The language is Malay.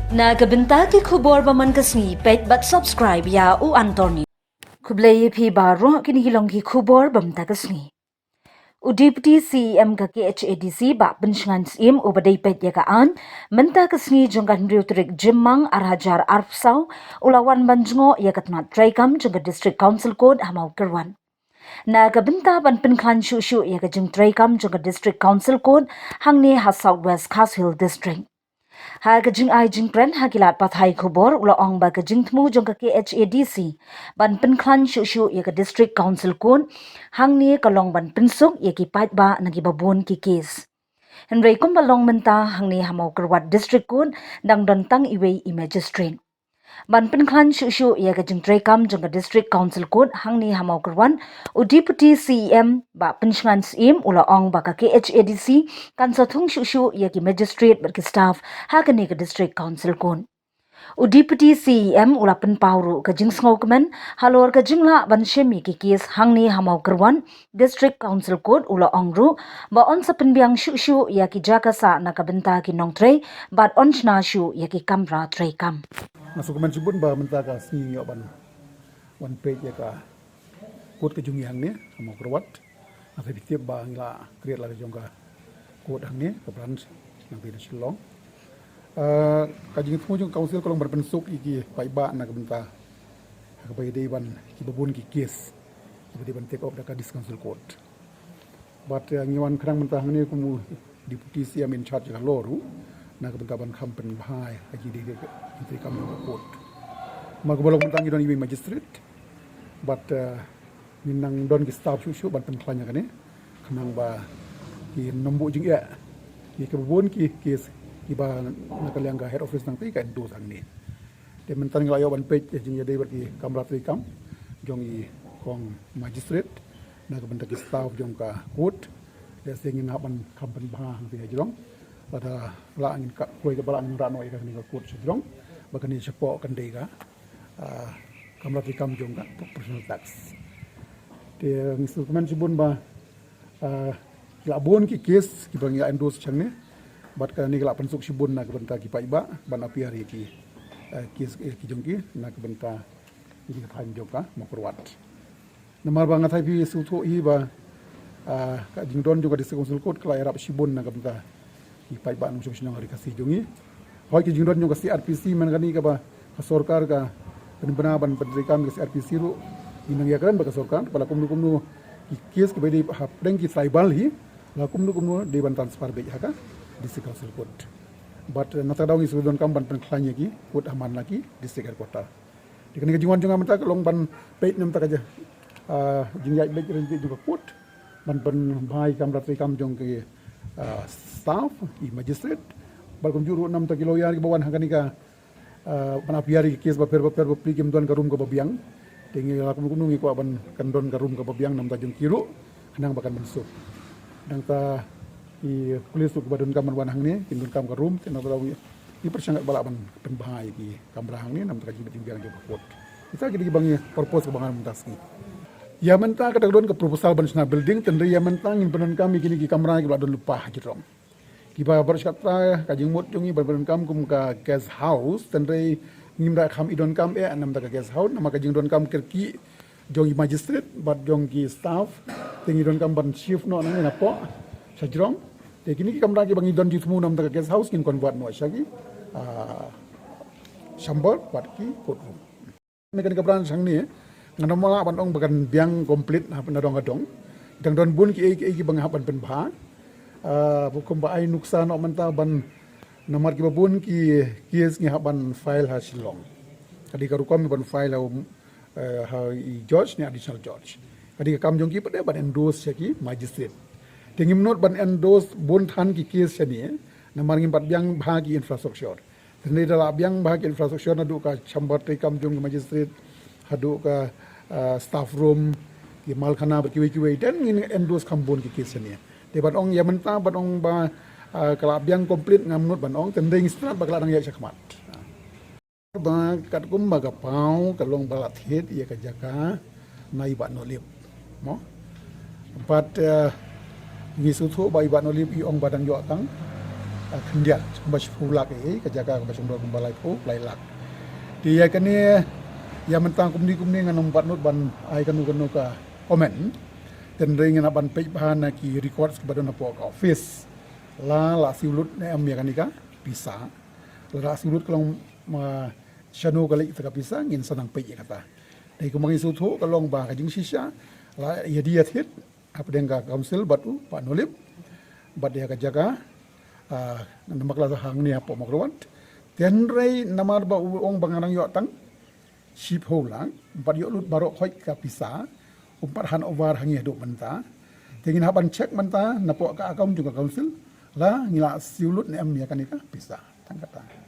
Nagabintagi kubor baman kasni pet bat subscribe ya u Anthony. Kublay phi baro kinihilong kubor bamta kasni. Udipti CEM ka KHADC ba pensngan SIM ubadai pet ya kaan menta kasni jongkan riutrik Jimmang Arhajar Arfsau ulawan banjngo ya katnat traikam jongka District Council Code hamau kerwan. Nagabinta ban penklan shushu ya kajing traikam jongka District Council Code hangni ha Southwest Khas Hill District. Ha kajing ai jing pren ha kilat pathai khobor ula ong ba kajing tmu jong ka KHADC ban penklan shushu ya ka District Council kun hangni kalong ban pensuk ya ki pat ba nagi babun ki case. Henry kumbalong menta hangni hamau kerwat district kun dang dontang iwei i magistrate. Ban penklan shushu ya ka jing trekam jong ka District Council kun hangni hamau kerwan u deputy CEM ba pensngan SIM ula ong ba ka KHADC kan sathung shushu ya ki magistrate ber ki staff ha ka ni ka District Council kun. U deputy CEM ula penpauru ka jing sngokemen halor ka jingla ban shemi ki kes hangni hamau kerwan District Council kun ula ong ru ba on sa penbiang shushu ya ki jakasa na ka benta ki nongtrei bat on shna shu ya ki kamra trei kam. Masuk ke Mansubun bah mentaka sini ban one page ya ka kod ke jungi hang ni sama kerwat nanti ditiap bah ngila create lagi jongka kod hang ni ke branch nanti di Shillong kajing itu jong council kalau berpensuk iki paiba nak benta ke bai ban ki babun ki case ki ban take off daka dis council code but ngiwan kerang mentah ni kumu deputy CM in charge ka loru nak benta ban kampen bahai kaji di intri kami court magbolong mentang idon iwi magistrate but minang don ki staff shushu ban penklanya kane kenang ba ki nombu jing ya ki kebun ki ba nakaliang ga head office nang ti kan do sang ni de mentang layo ban page jing ya de ber ki kamra tri kam jong i kong magistrate nak benta ki staff jong ka court de singin ban kampen bahang ti jong pada laangin ka kuai ka balang rano ikan ni ka court sejong bakan ni sepo kan dega kamera tikam jong ka personal tax de instrumen sibun ba labon ki case ki bang ya endorse changne bat kan ni la pensuk sibun na benta ki paiba ban api hari ki case ki jong ki na benta ki phan jong ka mokrwat namar bang athai pi su tho i ba ka jingdon juga di council court kala erap sibun na benta ipai ba nung sinang hari kasih jungi hoi ki jingdon yung kasi RPC man kani ka ba kasorkar ka penbenaban pendirikan kasi RPC ru inang yakran ba kasorkar pala kumnu kis ke bedi hapdeng ki tribal hi la kumnu de ban transfer be haka district council court but nata daw ngi sudon kam ban penklanya ki court aman lagi district kota dikene ke jingon jonga menta long ban peit nem ta kaja jingjai be juga court ban bai kam ratri kam jong ke staff i magistrate balkom juru 6 kilo yar ki bawan hangani ka panapiari kes ba per prikim don karum ka babiang tingi la kum ngi ko ban kandon karum ka babiang 6 tajung kilo nang bakan masuk dang ta i pulis ku badun kam wan hang ni kindun kam karum tinang taw i persangat bala ban penbahai ki kam rahang ni 6 tajung biang jo pot kita jadi bangi purpose ke bangan muntaski ya menta kada don ke proposal national building tendri ya menta ngin penon kami kini ki kamera ki don lupa hajrom ki ba bersyatra kajing mut jungi berpenon kam kum ka guest house tendri ngim da kam idon kam anam da guest house nama kajing don kam kerki jongi magistrate bat jongi staff tingi don kam ban chief no nang na po sajrom te kini ki kamera ki bangi don jitmu nam da guest house kin kon buat no syagi chamber bat ki courtroom mekan kabran sang ni ngana mala ban ong bagan biang komplit na dong adong dang don bun ki bang hapan pen bha bukum ba ai nuksa no manta ban namar ki babun ki kies ngi haban file ha Shillong kadi ka rukom ban file ha i George ni additional George kadi ka kam jong ki pade ban endorse ki magistrate tingim not ban endorse bun than ki kies ni namar ngi bat biang bha ki infrastructure tene dala biang bha ki infrastructure na du ka chamber te kam jong magistrate hadu ka staff room ki malkhana berkiwi-kiwi dan ini endorse kambun ki kisania te ban ong ya menta ban ong ba kala biang komplit ngamnut ban ong tending strat bakal dang ya sakmat ba kat kum baga pau kalong balat hit ya ka jaka nai ba nolip mo but ngi su tho bai ba nolip i ong badang yo tang kendiat kumbas pulak kejaga kumbas umbar kumbalai pu lailak dia kan ni yang mentang kumni ngan umpat nut ban ai kanu ka komen dan ring na ban pe bahan ki record kepada na pok office la siulut ne am ya kanika bisa la siulut kalau ma chanu kali ka bisa ngin sanang pe kata dai kumangi sutu kalong ba ka jing sisha la ya dia hit apa dengan council batu Pak Nolip bat dia kejaga nama kelas hang ni apa makruan tenrei nama ba ong bangarang yo tang ship holang empat yo lut barok khoi ka pisa umpat han over hangi hidup menta tingin haban cek menta napo ka akaun juga council la ngila siulut ne am ya kanika pisa tang kata